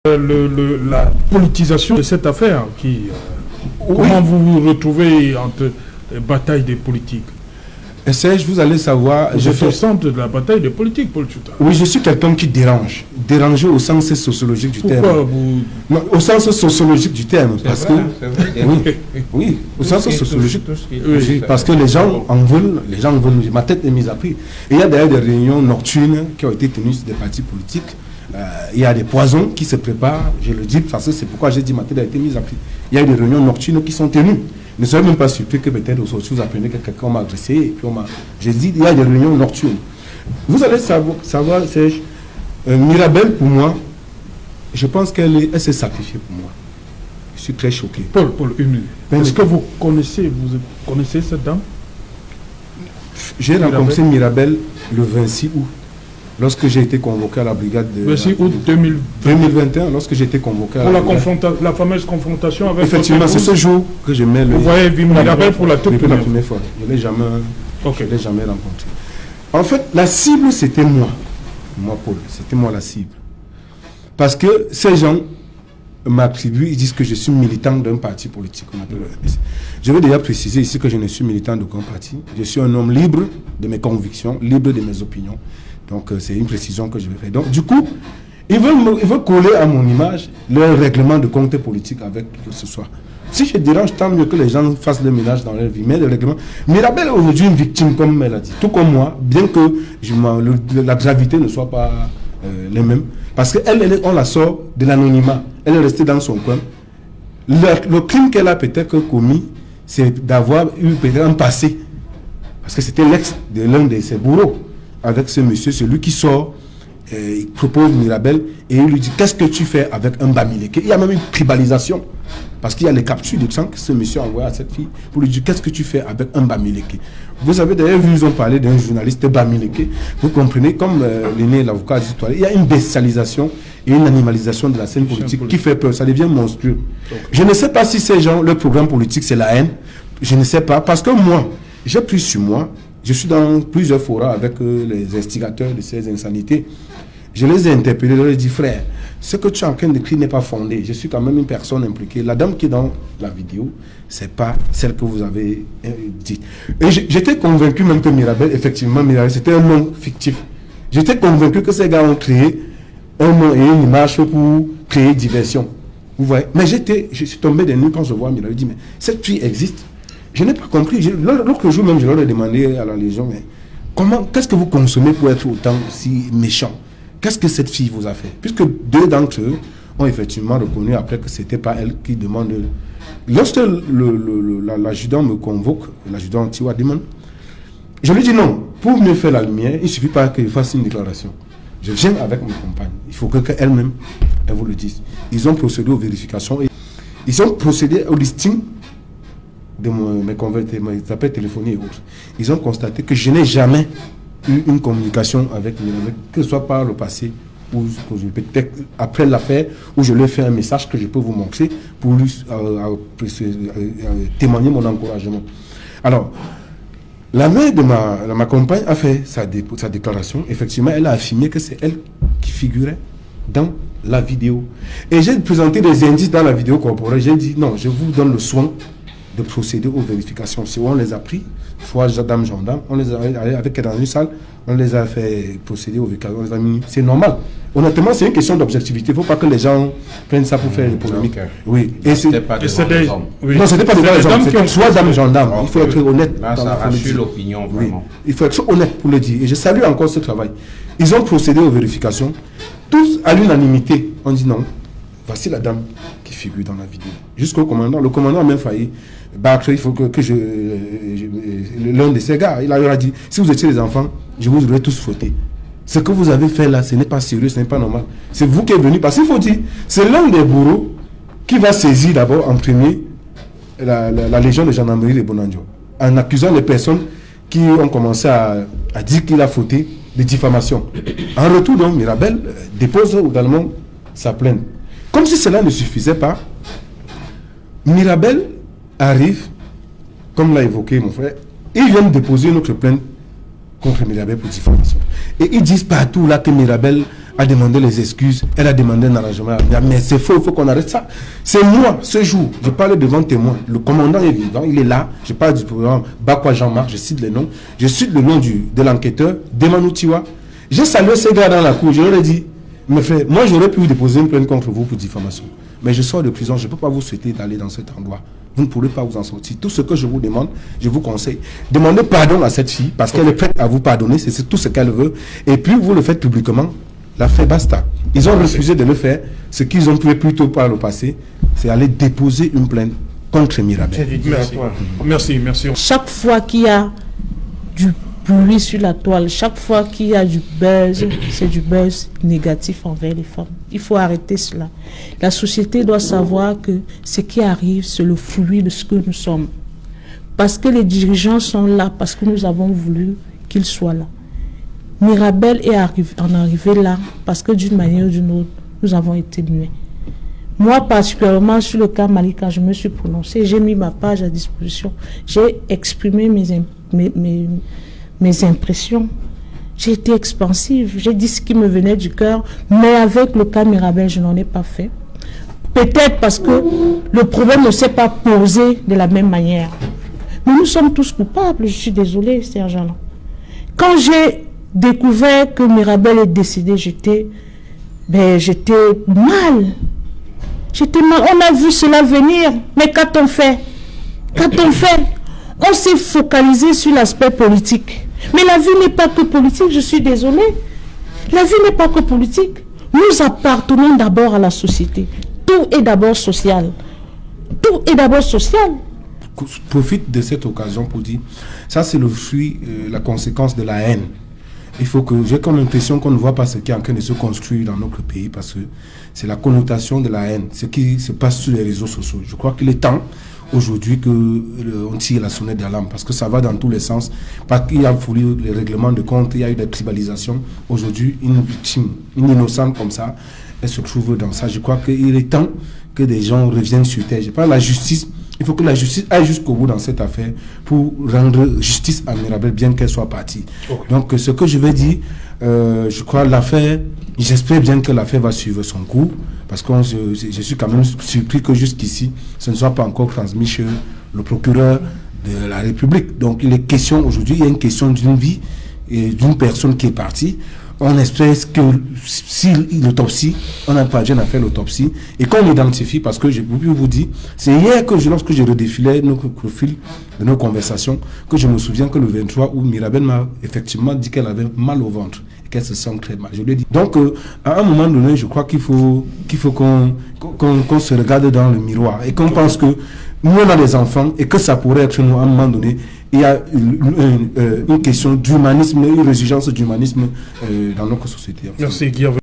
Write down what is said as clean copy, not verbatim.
La politisation de cette affaire, comment vous vous retrouvez entre bataille des politiques? Serge, vous allez savoir... Je fais au centre de la bataille des politiques, Paul Tchouta. Oui, je suis quelqu'un qui dérange. Déranger au sens sociologique du terme. Pourquoi vous... Non, au sens sociologique du terme. Parce que... Oui, au sens sociologique. Oui, parce que les gens en veulent, ma tête est mise à prix. Et il y a d'ailleurs des réunions nocturnes qui ont été tenues sur des partis politiques. Il y a des poisons qui se préparent, je le dis parce que c'est pourquoi j'ai dit ma tête a été mise à prix. Il y a eu des réunions nocturnes qui sont tenues. Ne soyez même pas surpris que peut-être aujourd'hui vous apprenez que quelqu'un m'a agressé et puis j'ai dit il y a des réunions nocturnes. Vous allez savoir Serge, Mirabel pour moi, je pense qu'elle s'est sacrifiée pour moi. Je suis très choqué. Paul, une minute. Est-ce que vous connaissez cette dame? J'ai rencontré Mirabel le 26 août. Lorsque j'ai été convoqué à la brigade de... 26 août 2021, lorsque j'ai été convoqué à la fameuse confrontation avec... Effectivement, c'est ce jour que je mets le... Vous voyez Mirabel pour la toute première fois. Je ne l'ai jamais rencontré. En fait, la cible, c'était moi. Moi, Paul. C'était moi la cible. Parce que ces gens m'attribuent, ils disent que je suis militant d'un parti politique. On appelle le RPC. Je veux déjà préciser ici que je ne suis militant d'aucun parti. Je suis un homme libre de mes convictions, libre de mes opinions. Donc, c'est une précision que je vais faire. Donc, du coup, ils veulent coller à mon image leur règlement de compte politique avec ce soir. Si je dérange, tant mieux que les gens fassent le ménage dans leur vie. Mais le règlement... Mirabel est aujourd'hui une victime, comme elle a dit. Tout comme moi, bien que la gravité ne soit pas les mêmes. Parce qu'on la sort de l'anonymat. Elle est restée dans son coin. Le crime qu'elle a peut-être commis, c'est d'avoir eu peut-être un passé. Parce que c'était l'ex de l'un de ses bourreaux. Avec ce monsieur, celui qui sort, il propose Mirabel et il lui dit qu'est-ce que tu fais avec un Bamileke. Il y a même une tribalisation parce qu'il y a les captures de sang que ce monsieur a envoyé à cette fille pour lui dire qu'est-ce que tu fais avec un Bamileke. Vous avez d'ailleurs vu, ils ont parlé d'un journaliste Bamileke. Vous comprenez, comme l'aîné, l'avocat a dit tout à l'heure, il y a une bestialisation et une animalisation de la scène politique qui fait peur. Ça devient monstrueux. Je ne sais pas si ces gens, leur programme politique, c'est la haine. Je ne sais pas parce que moi, j'ai pris sur moi. Je suis dans plusieurs forats avec les instigateurs de ces insanités. Je les ai interpellés, je leur ai dit, frère, ce que tu es en train d'écrire n'est pas fondé. Je suis quand même une personne impliquée. La dame qui est dans la vidéo, ce n'est pas celle que vous avez dite. Et j'étais convaincu même que Mirabel, effectivement, c'était un nom fictif. J'étais convaincu que ces gars ont créé un nom et une image pour créer diversion. Vous voyez? Mais je suis tombé des nues quand je vois Mirabel. Je dis, mais cette fille existe. Je n'ai pas compris. L'autre jour même, je leur ai demandé à la Légion, mais qu'est-ce que vous consommez pour être autant si méchant? Qu'est-ce que cette fille vous a fait? Puisque deux d'entre eux ont effectivement reconnu après que ce n'était pas elle qui demande. Lorsque l'adjudant me convoque, l'adjudant Tiwa demande, je lui dis non, pour mieux faire la lumière, il ne suffit pas que je fasse une déclaration. Je viens avec ma compagne. Il faut qu'elle-même, elle vous le dise. Ils ont procédé aux vérifications et ils ont procédé au listing de mes appels téléphoniques et autres. Ils ont constaté que je n'ai jamais eu une communication avec Mirabel, que ce soit par le passé ou peut-être après l'affaire où je lui ai fait un message que je peux vous montrer pour lui témoigner mon encouragement. Alors, la mère de ma compagne a fait sa déclaration. Effectivement, elle a affirmé que c'est elle qui figurait dans la vidéo. Et j'ai présenté des indices dans la vidéo corporelle. J'ai dit non, je vous donne le soin de procéder aux vérifications. Si on les a pris, soit dame, gendarme, on les a avec dans une salle, on les a fait procéder aux vérifications, on les a mis. C'est normal. Honnêtement, c'est une question d'objectivité. Il ne faut pas que les gens prennent ça pour faire une polémique. Okay. Oui. Et c'était pas des hommes. Non, c'était pas des hommes. C'était soit dame, gendarme. Il faut être honnête. Là, ça rassure l'opinion, vraiment. Oui. Il faut être honnête pour le dire. Et je salue encore ce travail. Ils ont procédé aux vérifications. Tous à l'unanimité. On dit non. Voici la dame qui figure dans la vidéo. Jusqu'au commandant. Le commandant a même failli. Il faut que l'un de ces gars, il a dit, si vous étiez des enfants, je vous aurais tous fouetté. Ce que vous avez fait là, ce n'est pas sérieux, ce n'est pas normal. C'est vous qui êtes venu, parce qu'il faut dire, c'est l'un des bourreaux qui va saisir d'abord en premier la légion de gendarmerie de Bonanjo, en accusant les personnes qui ont commencé à dire qu'il a fauté de diffamation. En retour, donc, Mirabel dépose également sa plainte. Comme si cela ne suffisait pas, Mirabel arrive, comme l'a évoqué mon frère, ils viennent déposer une autre plainte contre Mirabel pour diffamation. Et ils disent partout là que Mirabel a demandé les excuses, elle a demandé un arrangement. Mais c'est faux, il faut qu'on arrête ça. C'est moi, ce jour, je parle devant témoin. Le commandant est vivant, il est là. Je parle du programme Bakwa Jean-Marc, je cite les noms. Je cite le nom de l'enquêteur, Demanutiwa. J'ai salué ces gars dans la cour, je leur ai dit, mes frères, moi j'aurais pu vous déposer une plainte contre vous pour diffamation. Mais je sors de prison, je ne peux pas vous souhaiter d'aller dans cet endroit. Vous ne pourrez pas vous en sortir. Tout ce que je vous demande, je vous conseille, demandez pardon à cette fille parce qu'elle est prête à vous pardonner, c'est tout ce qu'elle veut. Et puis vous le faites publiquement, l'affaire basta. Ils ont refusé de le faire. Ce qu'ils ont pu plutôt par le passé, c'est aller déposer une plainte contre Mirabel. Merci. Chaque fois qu'il y a du bruit sur la toile, chaque fois qu'il y a du buzz, c'est du buzz négatif envers les femmes. Il faut arrêter cela. La société doit savoir que ce qui arrive, c'est le fruit de ce que nous sommes. Parce que les dirigeants sont là, parce que nous avons voulu qu'ils soient là. Mirabel est arrivé là, parce que d'une manière ou d'une autre, nous avons été muets. Moi, particulièrement sur le cas Malika, je me suis prononcée, j'ai mis ma page à disposition, j'ai exprimé mes impressions. J'ai été expansive, j'ai dit ce qui me venait du cœur, mais avec le cas Mirabel, je n'en ai pas fait. Peut-être parce que le problème ne s'est pas posé de la même manière. Mais nous sommes tous coupables, je suis désolée, sergent. Quand j'ai découvert que Mirabel est décédé, j'étais mal. J'étais mal. On a vu cela venir, mais qu'a-t-on fait? On s'est focalisé sur l'aspect politique. Mais la vie n'est pas que politique, je suis désolée. La vie n'est pas que politique. Nous appartenons d'abord à la société. Tout est d'abord social. Je profite de cette occasion pour dire, ça c'est le fruit, la conséquence de la haine. Il faut que j'ai comme l'impression qu'on ne voit pas ce qui est en train de se construire dans notre pays parce que c'est la connotation de la haine, ce qui se passe sur les réseaux sociaux. Je crois qu'il est temps aujourd'hui qu'on tire la sonnette d'alarme parce que ça va dans tous les sens. Parce qu'il y a eu les règlements de compte, il y a eu des tribalisations. Aujourd'hui, une victime, une innocente comme ça, elle se trouve dans ça. Je crois qu'il est temps que des gens reviennent sur terre. Je parle de la justice. Il faut que la justice aille jusqu'au bout dans cette affaire pour rendre justice à Mirabel, bien qu'elle soit partie. Okay. Donc, ce que je vais dire, je crois l'affaire, j'espère bien que l'affaire va suivre son cours, parce que je suis quand même surpris que jusqu'ici, ce ne soit pas encore transmis chez le procureur de la République. Donc, il est question aujourd'hui, il y a une question d'une vie et d'une personne qui est partie. On espère que si l'autopsie, on n'a pas à faire l'autopsie et qu'on identifie, parce que je peux vous dire, c'est hier que lorsque je redéfilais nos profils de nos conversations, que je me souviens que le 23 où Mirabel m'a effectivement dit qu'elle avait mal au ventre et qu'elle se sent très mal. Je lui ai dit. Donc, à un moment donné, je crois qu'il faut qu'on se regarde dans le miroir et qu'on pense que nous, on a des enfants et que ça pourrait être nous à un moment donné. Il y a une question d'humanisme, une résurgence d'humanisme dans notre société. Merci Guy.